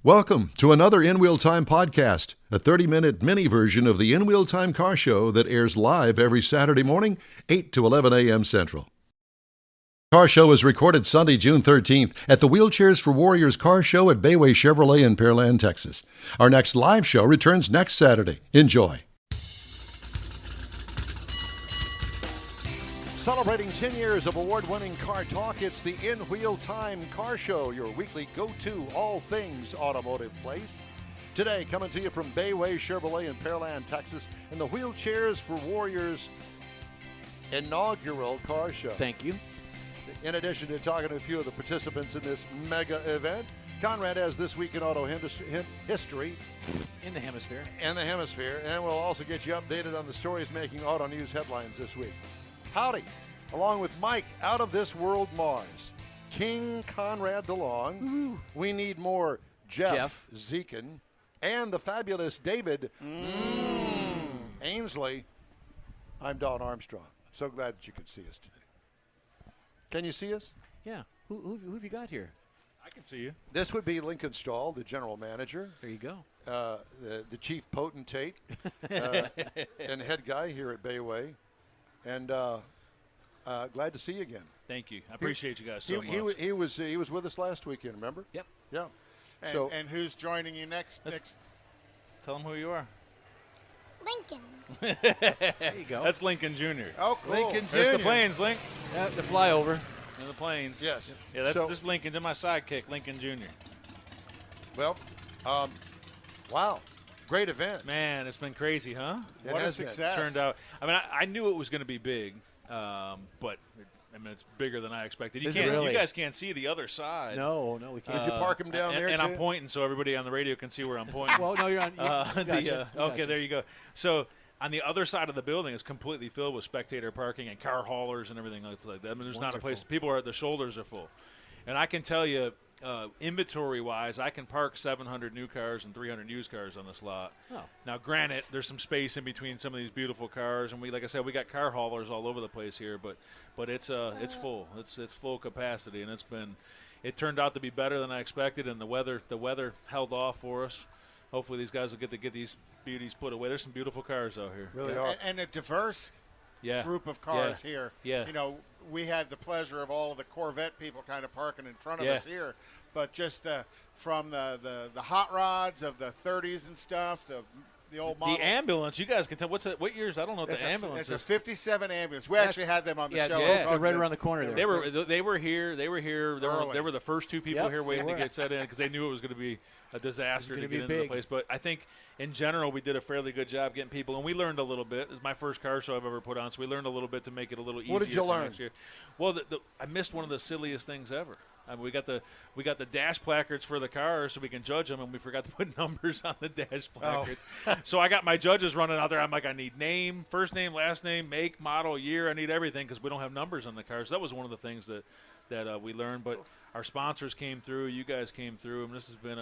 Welcome to another In Wheel Time podcast, a 30-minute mini version of the In Wheel Time car show that airs live every Saturday morning, 8 to 11 a.m. Central. Car show is recorded Sunday, June 13th at the Wheelchairs for Warriors car show at Bayway Chevrolet in Pearland, Texas. Our next live show returns next Saturday. Enjoy. Celebrating 10 years of award-winning car talk, it's the In Wheel Time Car Show, your weekly go-to all things automotive place. Today, coming to you from Bayway Chevrolet in Pearland, Texas, and the Wheelchairs for Warriors inaugural car show. Thank you. In addition to talking to a few of the participants in this mega event, Konrad has This Week in Auto History. In the hemisphere. And we'll also get you updated on the stories making auto news headlines this week. Howdy, along with Mike out of this world Mars, King Konrad DeLong. Woo-hoo. We need more Jeff Zekin, and the fabulous David Ainsley. I'm Don Armstrong. So glad that you could see us today. Can you see us? Yeah. Who have you got here? I can see you. This would be Lincoln Stahl, the general manager. There you go. The chief potentate and head guy here at Bayway. And glad to see you again. Thank you. I appreciate you guys so much. He was with us last weekend, remember? Yep. Yeah. And who's joining you next? Tell them who you are. Lincoln. There you go. That's Lincoln Jr. Oh, cool. Lincoln There's Jr. the planes, Link. Yeah, the flyover. And the planes. Yes. Yeah, that's So- this Lincoln. To my sidekick, Lincoln Jr. Well, wow. Great event. Man, it's been crazy, huh? It What a has been. success. Turned out. I mean, I knew it was going to be big, but it's bigger than I expected. Is it really? You guys can't see the other side. No, we can't. Did you park him down there, and too? I'm pointing so everybody on the radio can see where I'm pointing. Well, no, you're on. Gotcha. Okay, there you go. So on the other side of the building is completely filled with spectator parking and car haulers and everything like that. I mean, there's not a place. People are the shoulders are full, and I can tell you, inventory-wise, I can park 700 new cars and 300 used cars on this lot. Oh. Now, granted, there's some space in between some of these beautiful cars, and like I said, we got car haulers all over the place here, but it's full. It's full capacity, and it turned out to be better than I expected, and the weather held off for us. Hopefully, these guys will get these beauties put away. There's some beautiful cars out here. Really are. And a diverse Yeah. group of cars Yeah. here. Yeah. You know, we had the pleasure of all of the Corvette people kind of parking in front of Yeah. us here, but just from the hot rods of the 30s and stuff, the old model. The ambulance, you guys can tell. What years? I don't know what It's the ambulance It's a is. 57 ambulance. We actually had them on the show. yeah. They're right around the corner there. They were here. They were the first two people Yep, here waiting they to were. get set in because they knew it was going to be a disaster to gonna get be into the big. place. But I think in general we did a fairly good job getting people, and we learned a little bit. It's my first car show I've ever put on, so we learned a little bit to make it a little easier. What did you for learn? next year. Well, I missed one of the silliest things ever. I mean, we got the dash placards for the cars so we can judge them, and we forgot to put numbers on the dash placards. So I got my judges running out there. I'm like, I need name, first name, last name, make, model, year. I need everything because we don't have numbers on the cars. That was one of the things that we learned. But our sponsors came through. You guys came through. And this has been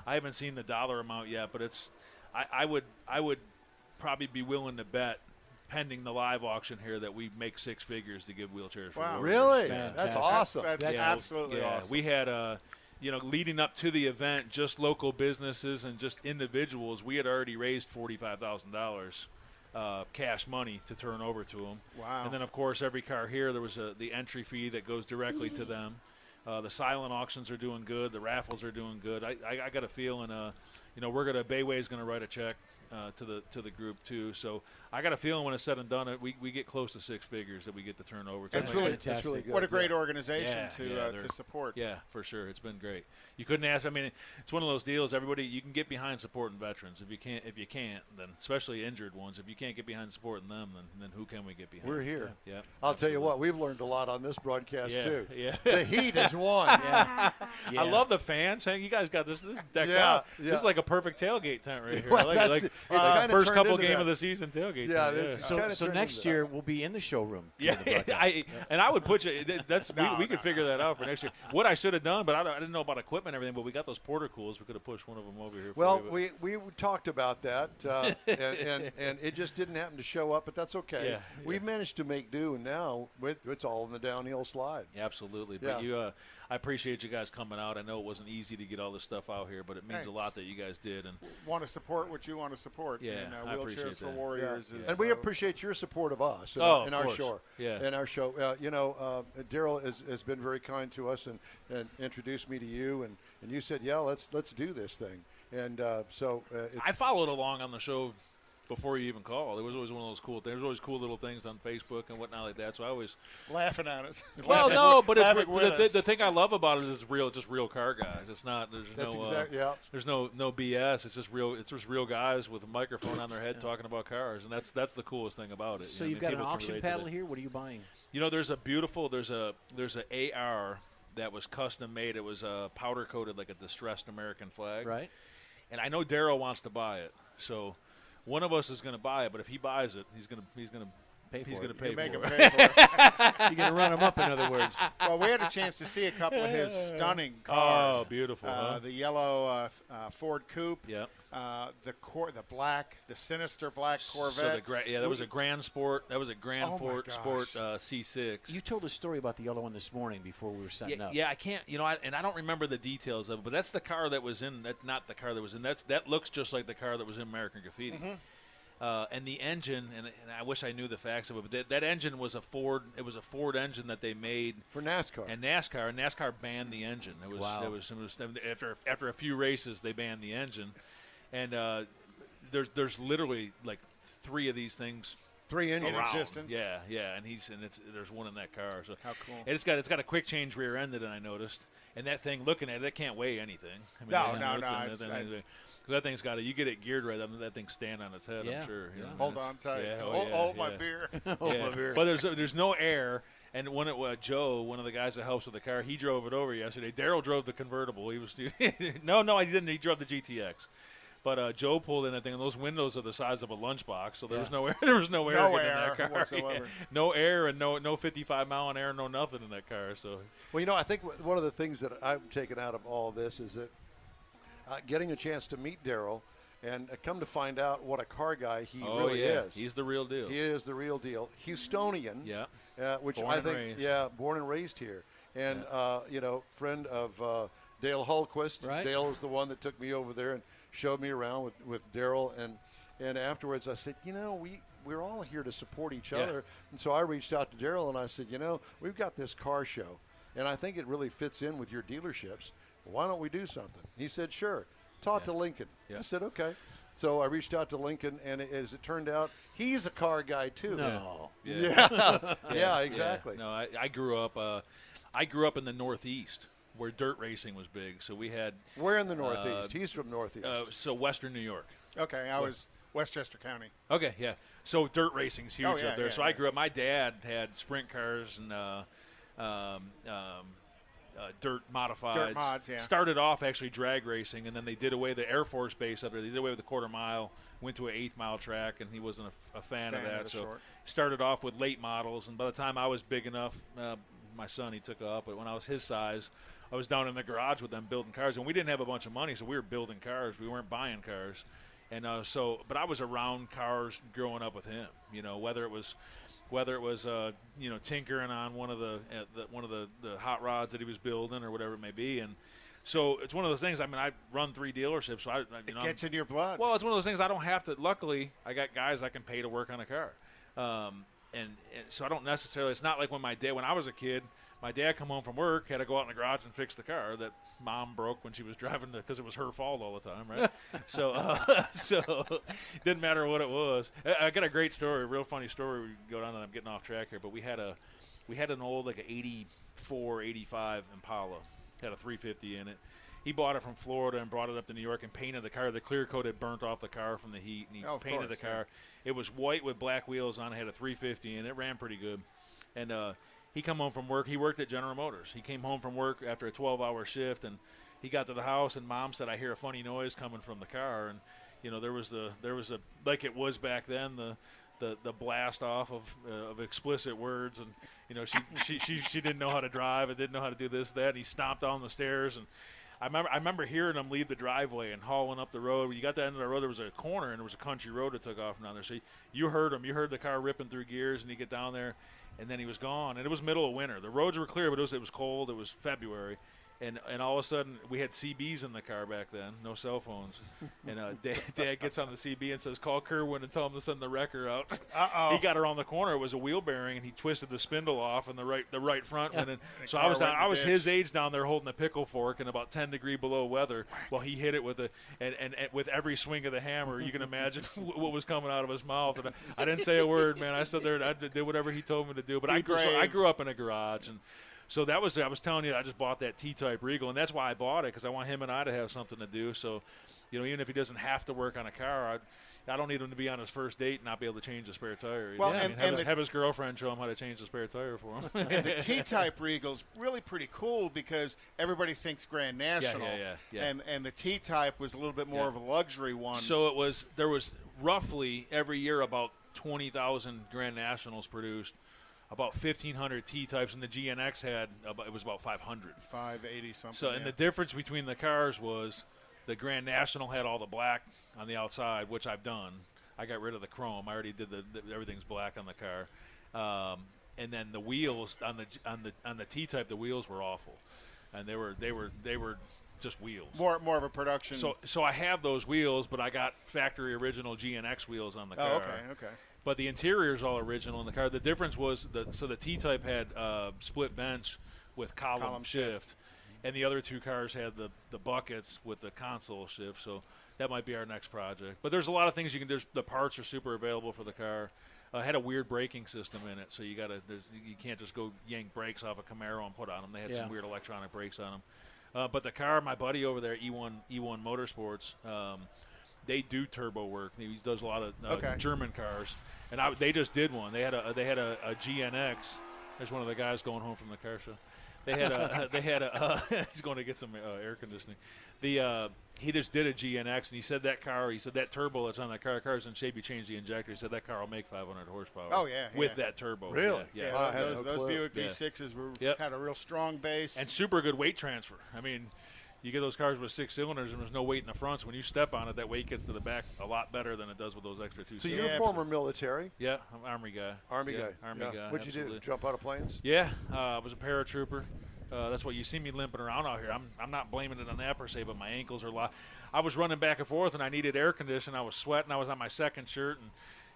I haven't seen the dollar amount yet, but I would probably be willing to bet, pending the live auction here, that we make six figures to give wheelchairs. Wow. For Really? Fantastic. That's awesome. That's absolutely awesome. We had leading up to the event, just local businesses and just individuals, we had already raised $45,000 cash money to turn over to them. Wow. And then, of course, every car here, there was the entry fee that goes directly to them. The silent auctions are doing good. The raffles are doing good. I got a feeling, Bayway's going to write a check to the group too. So I got a feeling when it's said and done, we get close to six figures that we get to turn over. That's really good. What a great organization they're- to support. Yeah, for sure. It's been great. You couldn't ask. I mean, it's one of those deals. Everybody, you can get behind supporting veterans. If you can't, then especially injured ones. If you can't get behind supporting them, then who can we get behind? We're here. Yeah. I'll tell you what, we've learned a lot on this broadcast, Yeah, too. yeah. The heat is won. Yeah. I love the fans. Hey, you guys got this decked Yeah, out. yeah. This is like a perfect tailgate tent right here. Well, I like that's- it. it's kinda First turned couple into game that. of the season tailgate. Yeah, tent, it's So, kinda so turned next into year we'll be in the showroom. Yeah, doing the broadcast. I would put you. We could figure that out for next year. What I should have done, but I didn't know about equipment and everything. But we got those porter cools. We could have pushed one of them over here. Well, for you, we talked about that, and it just didn't happen to show up, but that's okay. Yeah, We've managed to make do, and now it's all in the downhill slide. absolutely. Yeah. But I appreciate you guys coming out. I know it wasn't easy to get all this stuff out here, but it means a lot that you guys did. And want to support what you want to support. Yeah, and, I Wheelchairs appreciate for that. Warriors. Yeah. Is, And we appreciate your support of us and, of our course. show. Yeah. And our show. Daryl has been very kind to us and introduced me to you, and you said, yeah, let's do this thing. And I followed along on the show before you even called. It was always one of those cool things. There was always cool little things on Facebook and whatnot like that. So I always laughing at us. Well, no, but it's the thing I love about it is it's real car guys. It's not there's no BS. It's just real. It's just real guys with a microphone on their head talking about cars, and that's the coolest thing about it. So you know, you've got an people can auction relate to paddle it. here. What are you buying? You know, there's a AR that was custom made. It was powder coated like a distressed American flag. Right. And I know Daryl wants to buy it, so one of us is going to buy it. But if he buys it, he's going to Pay for it. pay Make him for it. pay for it. You're going to run them up, in other words. Well, we had a chance to see a couple of his stunning cars. Oh, beautiful! Huh? The yellow Ford Coupe. Yeah. The sinister black Corvette. So that was a Grand Sport. That was a Grand Oh my Sport gosh. C6. You told a story about the yellow one this morning before we were setting up. Yeah, I can't. I don't remember the details of it, but that's the car that was in. That's not the car that was in. That looks just like the car that was in American Graffiti. Mm-hmm. And the engine, and I wish I knew the facts of it, but that engine was a Ford. It was a Ford engine that they made for NASCAR. And NASCAR banned the engine. It was, wow. It was after a few races they banned the engine, and there's literally like 3 of these things. 3 engines in existence. Yeah, and there's one in that car. So how cool! And it's got a quick change rear end that I noticed, and that thing, looking at it can't weigh anything. No. That thing's got you get it geared right, that thing stand on its head. Yeah. I'm sure. Yeah. Hold on tight. Yeah, hold my beer. My beer. But there's no air. And when Joe, one of the guys that helps with the car, he drove it over yesterday. Daryl drove the convertible. He was no, he didn't. He drove the GTX. But Joe pulled in that thing, and those windows are the size of a lunchbox, so there was no air. There was no air No getting in air that car. whatsoever. No air and no 55 mile an hour, no nothing in that car. So Well, I think one of the things that I've taken out of all of this is that getting a chance to meet Daryl and come to find out what a car guy he really is. He's the real deal. He is the real deal. Houstonian. Yeah. Which Born I and think, raised. born and raised here. And, friend of Dale Hultquist. Right. Dale was the one that took me over there and showed me around with Daryl. And afterwards I said, we're all here to support each other. And so I reached out to Daryl and I said, we've got this car show, and I think it really fits in with your dealerships. Why don't we do something? He said, sure. Talk to Lincoln. Yeah. I said, okay. So I reached out to Lincoln, and as it turned out, he's a car guy too. No. Yeah, exactly. Yeah. No, I grew up. I grew up in the Northeast where dirt racing was big. So we had. Where in the Northeast? He's from Northeast. So Western New York. Okay, I was Westchester County. Okay, yeah. So dirt racing's huge Oh, yeah, up there. yeah, So I grew up. My dad had sprint cars and dirt modifieds. Dirt mods, yeah. Started off actually drag racing, and then they did away the Air Force Base up there. They did away with the quarter mile, went to an 8-mile track, and he wasn't a fan of that. the So short. started off with late models, and by the time I was big enough, my son, he took up. But when I was his size, I was down in the garage with them building cars, and we didn't have a bunch of money, so we were building cars. We weren't buying cars. And but I was around cars growing up with him, whether it was tinkering on one of the hot rods that he was building or whatever it may be. And so it's one of those things. I mean, I run 3 dealerships, so It gets in your blood. well, it's one of those things I don't have to. Luckily, I got guys I can pay to work on a car, and so I don't necessarily. It's not like when I was a kid, my dad come home from work, had to go out in the garage and fix the car that mom broke when she was driving because it was her fault all the time, right? so didn't matter what it was. I got a great story, a real funny story. We go down and I'm getting off track here, but we had an old like an 84, 85 Impala, had a 350 in it. He bought it from Florida and brought it up to New York and painted the car. The clear coat had burnt off the car from the heat, and he painted the car. Yeah. It was white with black wheels on it, had a 350, and it ran pretty good. And he come home from work. He worked at General Motors. He came home from work after a 12-hour shift, and he got to the house, and Mom said, "I hear a funny noise coming from the car." And there was a like it was back then, the blast off of explicit words, and she didn't know how to drive and didn't know how to do this, that. And he stomped down the stairs, and I remember hearing him leave the driveway and hauling up the road. When you got to the end of the road, there was a corner, and there was a country road that took off down there. So you heard him. You heard the car ripping through gears, and you get down there, and then he was gone. And it was middle of winter. The roads were clear, but it was cold. It was February. And all of a sudden, we had CBs in the car back then, no cell phones. And Dad gets on the CB and says, call Kerwin and tell him to send the wrecker out. Uh-oh. He got around the corner. It was a wheel bearing, and he twisted the spindle off, and the right front went in. So I was his age down there holding a pickle fork in about 10 degree below weather while he hit it with and with every swing of the hammer. You can imagine what was coming out of his mouth. And I didn't say a word, man. I stood there and I did whatever he told me to do. But I grew up in a garage, and so I was telling you, I just bought that T-type Regal, and that's why I bought it, because I want him and I to have something to do. So, even if he doesn't have to work on a car, I don't need him to be on his first date and not be able to change the spare tire. Well, have his girlfriend show him how to change the spare tire for him. And the T-type Regal's really pretty cool because everybody thinks Grand National. Yeah. And the T-type was a little bit more of a luxury one. So there was roughly every year about 20,000 Grand Nationals produced. About 1,500 T-types, and the GNX it was about 500. 580 something. So, and the difference between the cars was the Grand National had all the black on the outside, which I've done. I got rid of the chrome. I already did everything's black on the car. And then the wheels on the T-type, the wheels were awful, and they were just wheels. More of a production. So I have those wheels, but I got factory original GNX wheels on the car. Oh, okay. But the interior is all original in the car. The difference was the T-type had split bench with column shift, and the other two cars had the buckets with the console shift. So that might be our next project. But there's a lot of things you can. The parts are super available for the car. Had a weird braking system in it, so you can't just go yank brakes off a Camaro and put on them. They had some weird electronic brakes on them. But the car, my buddy over there, E1 Motorsports. They do turbo work. He does a lot of German cars, and they just did one. They had a GNX. There's one of the guys going home from the car show. They had a he's going to get some air conditioning. He just did a GNX, and he said that turbo that's on that car's in shape. He changed the injector. He said that car will make 500 horsepower. Oh yeah, with that turbo. Really? Yeah. Those Buick V6s had a real strong base and super good weight transfer. I mean, you get those cars with 6 cylinders and there's no weight in the front, so when you step on it, that weight gets to the back a lot better than it does with those extra 2 So cylinders. you're a former military? Yeah, I'm an Army guy. Army guy. What'd you do? Jump out of planes? Yeah, I was a paratrooper. That's why you see me limping around out here. I'm not blaming it on that per se, but my ankles are locked. I was running back and forth, and I needed air conditioning. I was sweating. I was on my second shirt,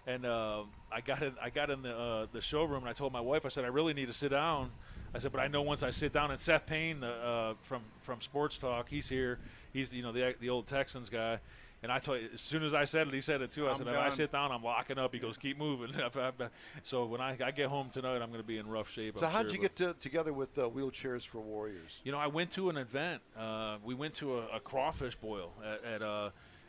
and I got in the showroom, and I told my wife, I said, I really need to sit down. I said, but I know once I sit down, and Seth Payne from Sports Talk, he's here. He's the old Texans guy. And I told you, as soon as I said it, he said it too. I said, if I sit down, I'm locking up. He goes, keep moving. So when I get home tonight, I'm going to be in rough shape. So how'd you get together with Wheelchairs for Warriors? I went to an event. We went to a crawfish boil at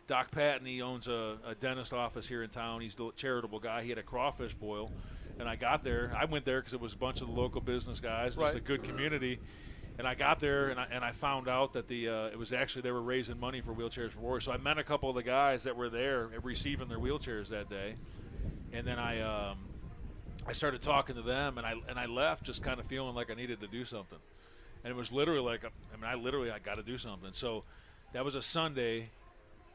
Doc Patton. He owns a dentist office here in town. He's a charitable guy. He had a crawfish boil. And I got there. I went there because it was a bunch of the local business guys, just a good community. And I got there, and I found out that it was actually they were raising money for Wheelchairs for Warriors. So I met a couple of the guys that were there receiving their wheelchairs that day, and then I started talking to them, and I left just kind of feeling like I needed to do something, and it was literally I got to do something. So that was a Sunday.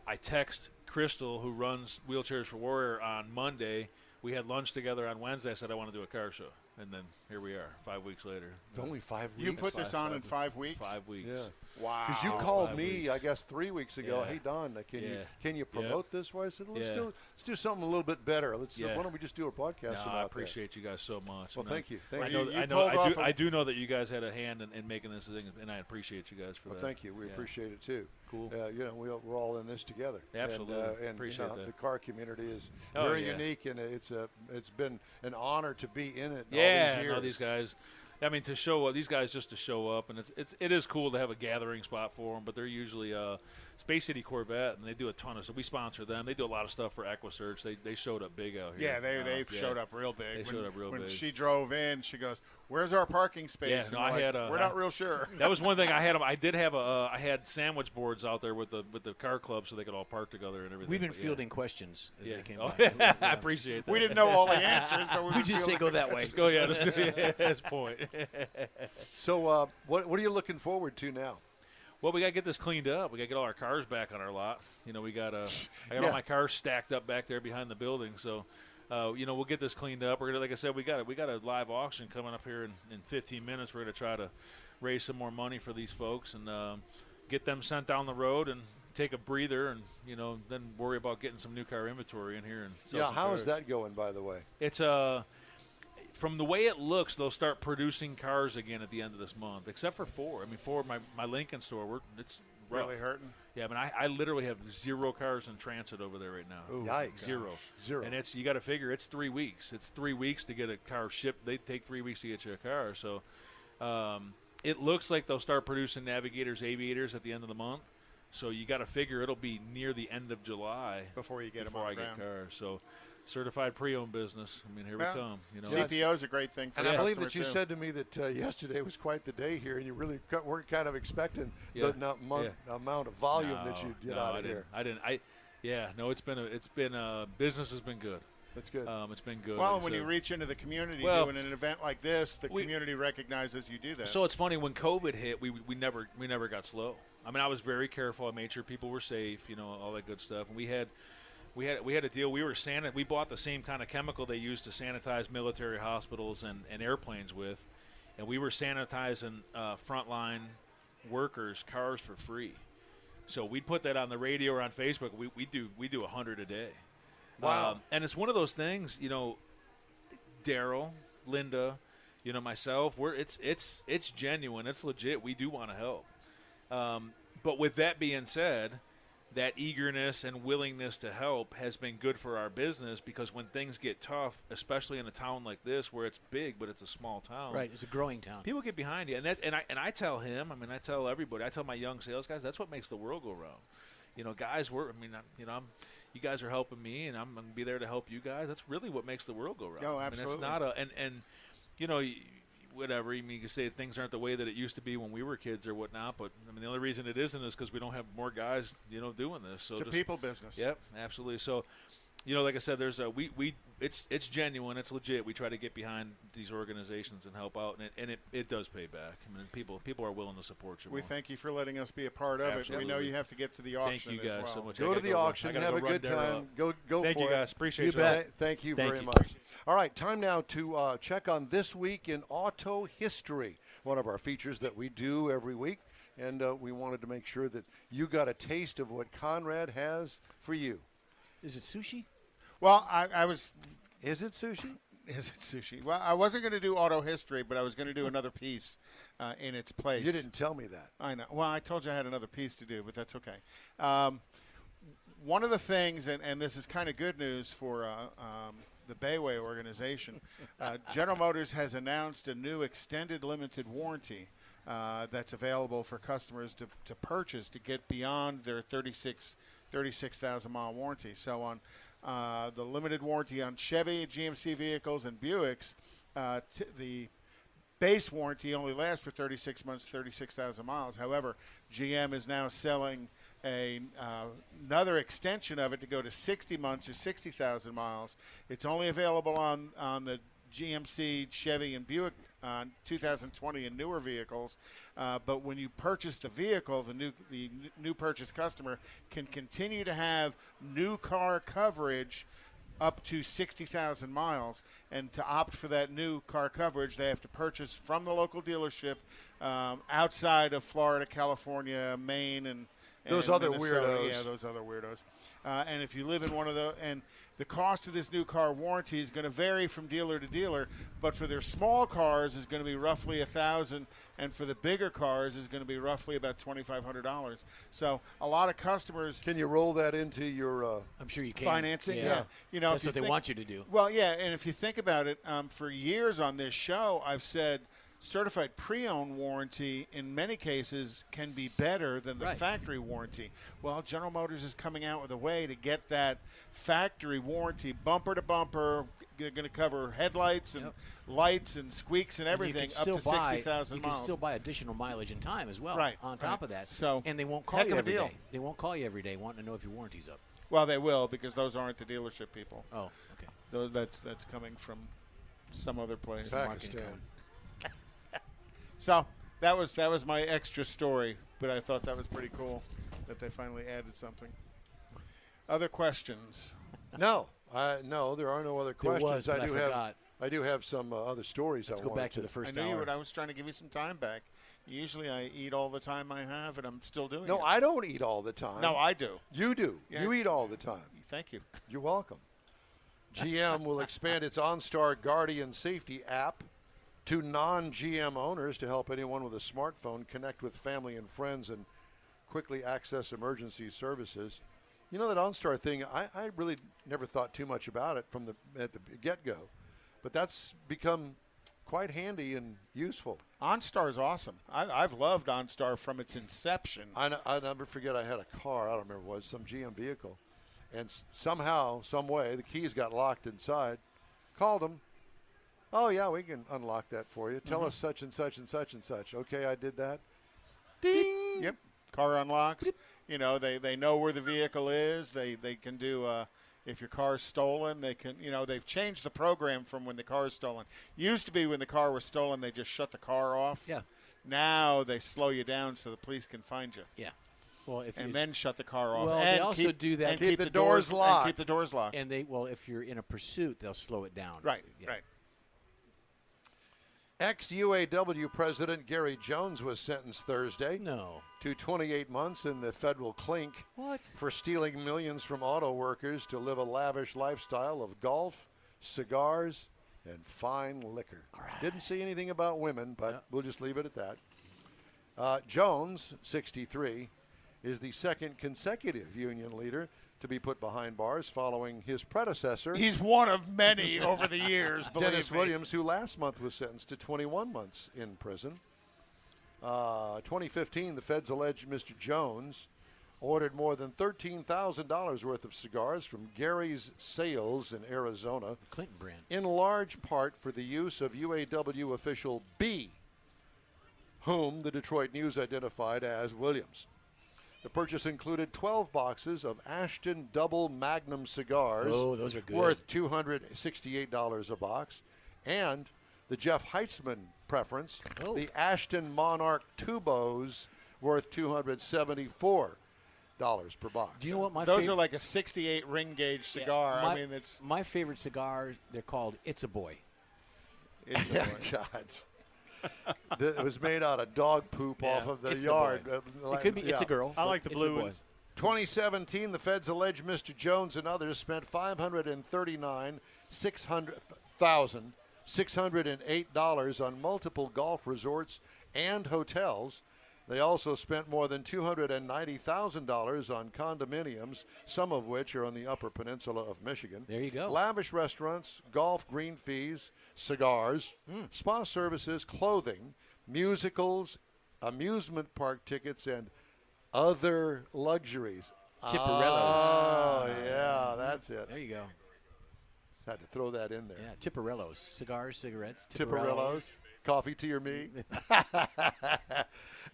I text Crystal, who runs Wheelchairs for Warrior, on Monday. We had lunch together on Wednesday. I said I want to do a car show. And then here we are, 5 weeks later. It's only 5 weeks. You put this on in 5 weeks? 5 weeks. Yeah. Wow. Because you called me, I guess, 3 weeks ago. Hey, Don, can you promote this for us? I said, let's do something a little bit better. Why don't we just do a podcast about I appreciate you guys so much. Well, thank you. I do know that you guys had a hand in making this thing, and I appreciate you guys for that. Well, thank you. We appreciate it too. Cool. We're all in this together. Absolutely. And appreciate that. The car community is very unique, and it's been an honor to be in it. All these years. These guys. I mean, to show up, these guys just to show up, and it is cool to have a gathering spot for them. But they're usually Space City Corvette, and they do a ton of stuff. We sponsor them. They do a lot of stuff for EquiSearch. They showed up big out here. Yeah, they showed up real big. They showed up real big. When she drove in, she goes, "Where's our parking space?" Yeah, we're not real sure. That was one thing I had. I had sandwich boards out there with the car club, so they could all park together and everything. We've been fielding questions as they came by. I appreciate that. We didn't know all the answers, but we just say go that way. Just go, that's the point. So what are you looking forward to now? Well, we got to get this cleaned up. We got to get all our cars back on our lot. You know, I got all my cars stacked up back there behind the building. So, we'll get this cleaned up. We're gonna, like I said, we got a live auction coming up here in 15 minutes. We're gonna try to raise some more money for these folks and get them sent down the road and take a breather and then worry about getting some new car inventory in here. And Yeah, how is that going, by the way? It's from the way it looks, they'll start producing cars again at the end of this month, except for Ford. I mean, Ford, my Lincoln store, it's rough. Really hurting. Yeah, I mean, I literally have 0 cars in transit over there right now. Ooh, yikes. Zero. And you got to figure it's 3 weeks. It's 3 weeks to get a car shipped. They take 3 weeks to get you a car. So it looks like they'll start producing Navigators, Aviators at the end of the month. So you got to figure it'll be near the end of July before you get them before on I the get ground. cars. So certified pre-owned business. I mean, here we come. CPO is a great thing for And I believe that customers, you too. said to me that yesterday was quite the day here, and you really weren't kind of expecting the amount of volume that you'd get out of here. Business has been good. That's good. It's been good. Well, like when I you said. reach into the community doing an event like this, the community recognizes you do that. So it's funny, when COVID hit, we never got slow. I mean, I was very careful. I made sure people were safe, all that good stuff. And we had a deal. We bought the same kind of chemical they use to sanitize military hospitals and airplanes with, and we were sanitizing frontline workers' cars for free. So we'd put that on the radio or on Facebook. We do 100 a day. Wow. And it's one of those things, Daryl, Linda, myself, it's genuine, it's legit. We do want to help. But with that being said, that eagerness and willingness to help has been good for our business, because when things get tough, especially in a town like this where it's big but it's a small town, Right, it's a growing town. people get behind you, and I tell him, I tell everybody, I tell my young sales guys, that's what makes the world go round. Guys, you guys are helping me, and I'm going to be there to help you guys. That's really what makes the world go round. Oh, absolutely. I mean, it's not whatever. I mean, you can say things aren't the way that it used to be when we were kids or whatnot, but I mean, the only reason it isn't is because we don't have more guys, doing this. So it's a people business. Yep, absolutely. So, like I said, there's it's genuine, it's legit. We try to get behind these organizations and help out, and it does pay back. I mean, people are willing to support you. We thank you for letting us be a part of Absolutely. it. We know you have to get to the auction. Thank you guys as well. so much. Go to the auction, have a good time. Go Thank for you it. guys. Appreciate You you. bet. Thank you Thank very you. much. All right, time now to check on This Week in Auto History, one of our features that we do every week. And we wanted to make sure that you got a taste of what Konrad has for you. Is it sushi? Well, I was. Is it sushi? Is it sushi? Well, I wasn't going to do auto history, but I was going to do another piece in its place. You didn't tell me that. I know. Well, I told you I had another piece to do, but that's okay. One of the things, and this is kind of good news for the Bayway organization, General Motors has announced a new extended limited warranty that's available for customers to purchase to get beyond their 36,000-mile warranty. So on the limited warranty on Chevy, GMC vehicles, and Buicks, the base warranty only lasts for 36 months, 36,000 miles. However, GM is now selling another extension of it to go to 60 months or 60,000 miles. It's only available on the GMC, Chevy, and Buick 2020 and newer vehicles. But when you purchase the vehicle, the new purchase customer can continue to have new car coverage up to 60,000 miles. And to opt for that new car coverage, they have to purchase from the local dealership outside of Florida, California, Maine, and Those other Minnesota. weirdos. Yeah, those other weirdos. And if you live in one of those, and the cost of this new car warranty is going to vary from dealer to dealer, but for their small cars is going to be roughly $1,000, and for the bigger cars is going to be roughly about $2,500. So a lot of customers Can you roll that into your I'm sure you can. financing, yeah. That's what they want you to do. Well, yeah, and if you think about it, for years on this show, I've said certified pre-owned warranty in many cases can be better than the factory warranty. Well, General Motors is coming out with a way to get that factory warranty bumper to bumper. They're going to cover headlights and lights and squeaks and everything up to 60,000 You miles. can still buy additional mileage and time as well. Right, On top of that, So, and they won't call heck you of a every deal. day. They won't call you every day wanting to know if your warranty's up. Well, they will, because those aren't the dealership people. Oh, okay. That's coming from some other place. Pakistan? So that was my extra story, but I thought that was pretty cool that they finally added something. Other questions? No, no, there are no other There questions. was, but I forgot. I do have some other stories. Let's I go wanted back to the first I knew you hour. would. I was trying to give you some time back. Usually I eat all the time I have, and I'm still doing it. No, I don't eat all the time. No, I do. You do. Yeah. You eat all the time. Thank you. You're welcome. GM will expand its OnStar Guardian Safety app to non-GM owners to help anyone with a smartphone connect with family and friends and quickly access emergency services. You know that OnStar thing, I really never thought too much about it at the get-go, but that's become quite handy and useful. OnStar is awesome. I've loved OnStar from its inception. I never forget I had a car, I don't remember what it was, some GM vehicle, and somehow, some way, the keys got locked inside. Called them. Oh, yeah, we can unlock that for you. Tell us such and such and such and such. Okay, I did that. Ding! Yep. Car unlocks. You know, they know where the vehicle is. They can do, if your car's stolen, they can, they've changed the program from when the car is stolen. Used to be when the car was stolen, they just shut the car off. Yeah. Now they slow you down so the police can find you. Yeah. Well, And then shut the car off. Well, and they also do that. And keep the doors locked. And keep the doors locked. And if you're in a pursuit, they'll slow it down. Right, Yeah. right. Ex-UAW President Gary Jones was sentenced Thursday No. to 28 months in the federal clink What? for stealing millions from auto workers to live a lavish lifestyle of golf, cigars, and fine liquor. Didn't see anything about women, but we'll just leave it at that. Jones, 63, is the second consecutive union leader to be put behind bars following his predecessor, He's one of many over the years, believe Dennis me. Williams, who last month was sentenced to 21 months in prison. 2015, the feds alleged Mr. Jones ordered more than $13,000 worth of cigars from Gary's Sales in Arizona, Clinton brand. in large part for the use of UAW official B, whom the Detroit News identified as Williams. The purchase included 12 boxes of Ashton Double Magnum cigars. Oh, those are good. Worth $268 a box. And the Jeff Heitzman preference, the Ashton Monarch Tubos, worth $274 per box. Do you know what my Those favorite? are like a 68 ring gauge cigar. my, I mean, it's my favorite cigar. They're called It's a Boy. Yeah, God. It was made out of dog poop off of the It's a yard. boy. It could be It's a girl. I but like the it's blue a boy. ones. 2017, the feds allege Mr. Jones and others spent $539,608 on multiple golf resorts and hotels. They also spent more than $290,000 on condominiums, some of which are on the Upper Peninsula of Michigan. There you go. Lavish restaurants, golf green fees, cigars, spa services, clothing, musicals, amusement park tickets, and other luxuries. Chipperellos. Oh, yeah, that's it. There you go. Had to throw that in there. Yeah, Chipperellos. Cigars, cigarettes, Tipperillos, coffee, tea, or me.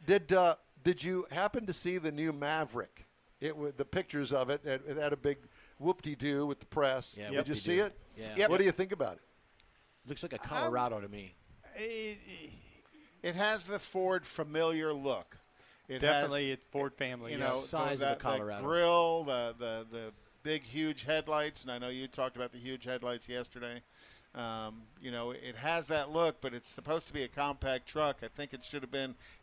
Did you happen to see the new Maverick? The pictures of it. It had a big whoop-de-doo with the press. Yeah, Did you see whoop-de-doo. it? Yeah. What do you think about it? Looks like a Colorado to me. It has the Ford familiar look. It Definitely, has, it's Ford family. you yeah. know, Size of a that Colorado. grill, the big huge headlights, and I know you talked about the huge headlights yesterday. It has that look, but it's supposed to be a compact truck. I think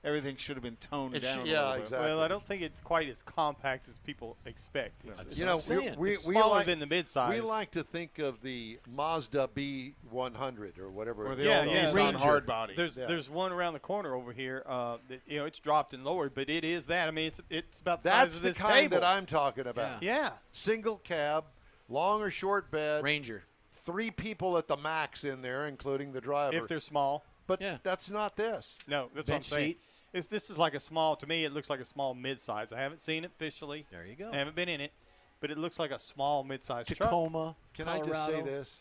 everything should have been toned down. a little bit. exactly. Well, I don't think it's quite as compact as people expect. That's You what know, I'm saying. we Smaller like, than the midsize. we like to think of the Mazda B100 or whatever. Or it the is. Yeah, old yeah. Nissan Ranger. hard body. There's one around the corner over here. That, it's dropped and lowered, but it is that. I mean, it's about the That's size of the this kind table. that I'm talking about. Yeah. Single cab, long or short bed, Ranger. 3 people at the max in there, including the driver. If they're small. But Yeah. that's not this. No, that's what I'm Bench saying. seat. This is like a small. To me, it looks like a small midsize. I haven't seen it officially. There you go. I haven't been in it, but it looks like a small midsize truck. Tacoma. Can I just say Colorado. this?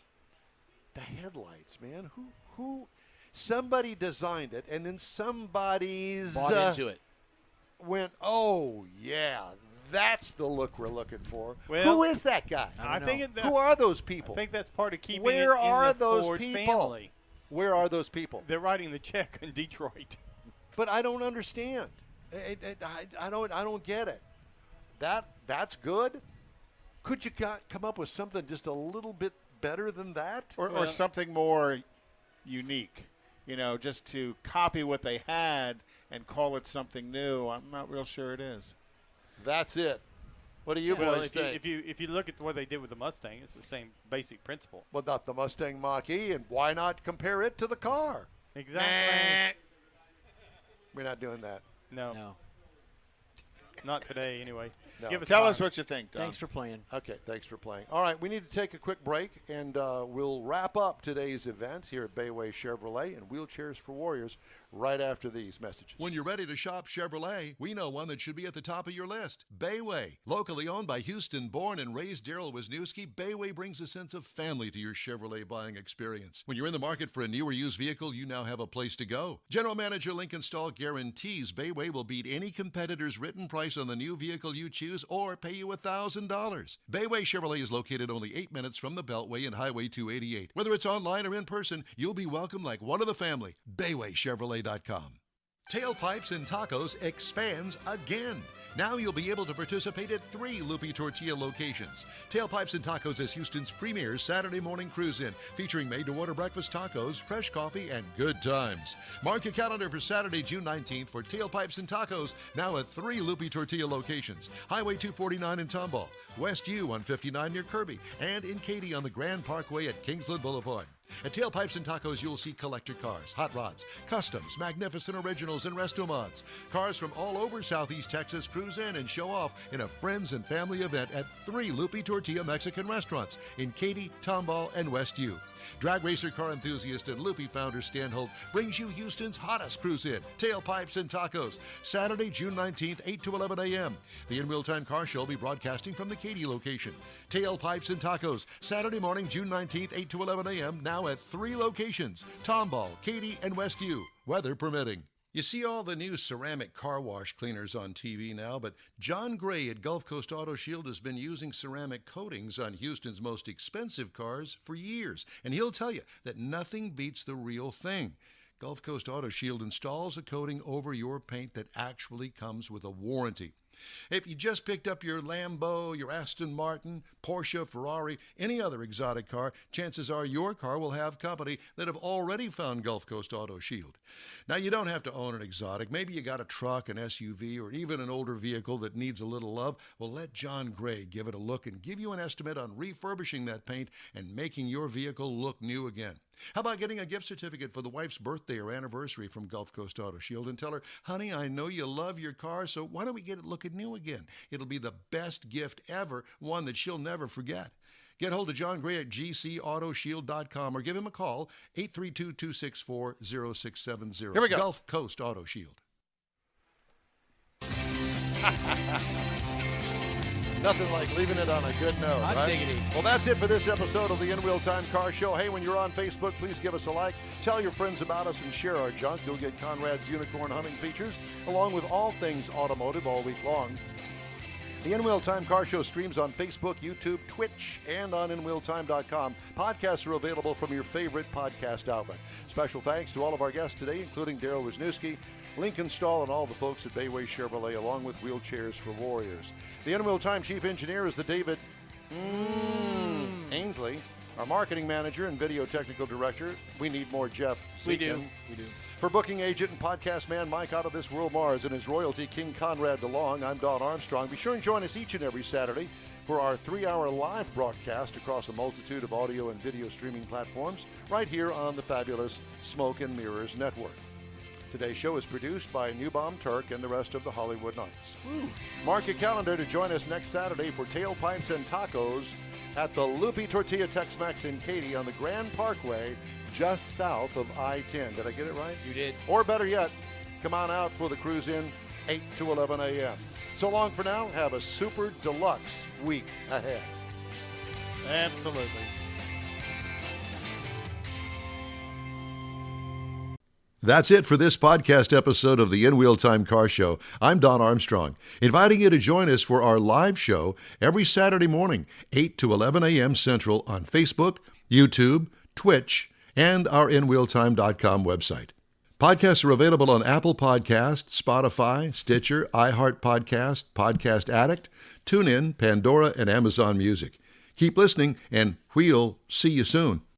The headlights, man. Who? Somebody designed it, and then somebody's Bought into it. went, oh yeah, that's the look we're looking for. Well, Who is that guy? I don't think know. it, Who are those people? I think that's part of keeping Where it in are the those Ford people? family. Where are those people? They're writing the check in Detroit. But I don't understand. I don't get it. That's good. Could you come up with something just a little bit better than that? Or something more unique, just to copy what they had and call it something new. I'm not real sure it is. That's it. What do you boys think? If you look at what they did with the Mustang, it's the same basic principle. Well, not the Mustang Mach-E, and why not compare it to the car? Exactly. We're not doing that. No. Not today, anyway. No. Tell us what you think, Tom. Thanks for playing. Okay, thanks for playing. All right, we need to take a quick break, and we'll wrap up today's event here at Bayway Chevrolet and Wheelchairs for Warriors right after these messages. When you're ready to shop Chevrolet, we know one that should be at the top of your list. Bayway. Locally owned by Houston-born and raised Daryl Wisniewski, Bayway brings a sense of family to your Chevrolet buying experience. When you're in the market for a new or used vehicle, you now have a place to go. General Manager Lincoln Stahl guarantees Bayway will beat any competitor's written price on the new vehicle you choose or pay you $1,000. Bayway Chevrolet is located only 8 minutes from the Beltway and Highway 288. Whether it's online or in person, you'll be welcomed like one of the family. BaywayChevrolet.com. Tailpipes and Tacos expands again. Now you'll be able to participate at 3 Loopy Tortilla locations. Tailpipes and Tacos is Houston's premier Saturday morning cruise-in, featuring made-to-order breakfast tacos, fresh coffee, and good times. Mark your calendar for Saturday, June 19th for Tailpipes and Tacos, now at 3 Loopy Tortilla locations. Highway 249 in Tomball, West U 159 near Kirby, and in Katy on the Grand Parkway at Kingsland Boulevard. At Tailpipes and Tacos, you'll see collector cars, hot rods, customs, magnificent originals, and resto mods. Cars from all over Southeast Texas cruise in and show off in a friends and family event at 3 Loopy Tortilla Mexican restaurants in Katy, Tomball, and West U. Drag racer, car enthusiast, and Loopy founder Stan Holt brings you Houston's hottest cruise-in, Tailpipes and Tacos, Saturday, June 19th, 8 to 11 a.m. The In Wheel Time Car Show will be broadcasting from the Katy location. Tailpipes and Tacos, Saturday morning, June 19th, 8 to 11 a.m., now at 3 locations, Tomball, Katy, and West U, weather permitting. You see all the new ceramic car wash cleaners on TV now, but John Gray at Gulf Coast Auto Shield has been using ceramic coatings on Houston's most expensive cars for years, and he'll tell you that nothing beats the real thing. Gulf Coast Auto Shield installs a coating over your paint that actually comes with a warranty. If you just picked up your Lambo, your Aston Martin, Porsche, Ferrari, any other exotic car, chances are your car will have company that have already found Gulf Coast Auto Shield. Now, you don't have to own an exotic. Maybe you got a truck, an SUV, or even an older vehicle that needs a little love. Well, let John Gray give it a look and give you an estimate on refurbishing that paint and making your vehicle look new again. How about getting a gift certificate for the wife's birthday or anniversary from Gulf Coast Auto Shield and tell her, honey, I know you love your car, so why don't we get it looking new again? It'll be the best gift ever, one that she'll never forget. Get hold of John Gray at gcautoshield.com or give him a call, 832-264-0670. Here we go. Gulf Coast Auto Shield. Nothing like leaving it on a good note, I'm right? diggity. Well, that's it for this episode of the In Wheel Time Car Show. Hey, when you're on Facebook, please give us a like. Tell your friends about us and share our junk. You'll get Konrad's unicorn humming features, along with all things automotive all week long. The In Wheel Time Car Show streams on Facebook, YouTube, Twitch, and on InWheelTime.com. Podcasts are available from your favorite podcast outlet. Special thanks to all of our guests today, including Daryl Wisniewski, Lincoln Stahl, and all the folks at Bayway Chevrolet, along with Wheelchairs for Warriors. The In Wheel Time Chief Engineer is the David Ainsley. Our Marketing Manager and Video Technical Director, we need more Jeff. We do. Seaton. We do. For booking agent and podcast man Mike Out of This World Mars and his royalty King Konrad DeLong, I'm Don Armstrong. Be sure and join us each and every Saturday for our 3-hour live broadcast across a multitude of audio and video streaming platforms right here on the fabulous Smoke and Mirrors Network. Today's show is produced by Newbaum Turk and the rest of the Hollywood Knights. Mark your calendar to join us next Saturday for Tailpipes and Tacos at the Loopy Tortilla Tex-Mex in Katy on the Grand Parkway, just south of I-10. Did I get it right? You did. Or better yet, come on out for the cruise-in, 8 to 11 a.m. So long for now. Have a super deluxe week ahead. Absolutely. That's it for this podcast episode of the In Wheel Time Car Show. I'm Don Armstrong, inviting you to join us for our live show every Saturday morning, 8 to 11 a.m. Central on Facebook, YouTube, Twitch, and our InWheelTime.com website. Podcasts are available on Apple Podcasts, Spotify, Stitcher, iHeart Podcast, Podcast Addict, TuneIn, Pandora, and Amazon Music. Keep listening, and we'll see you soon.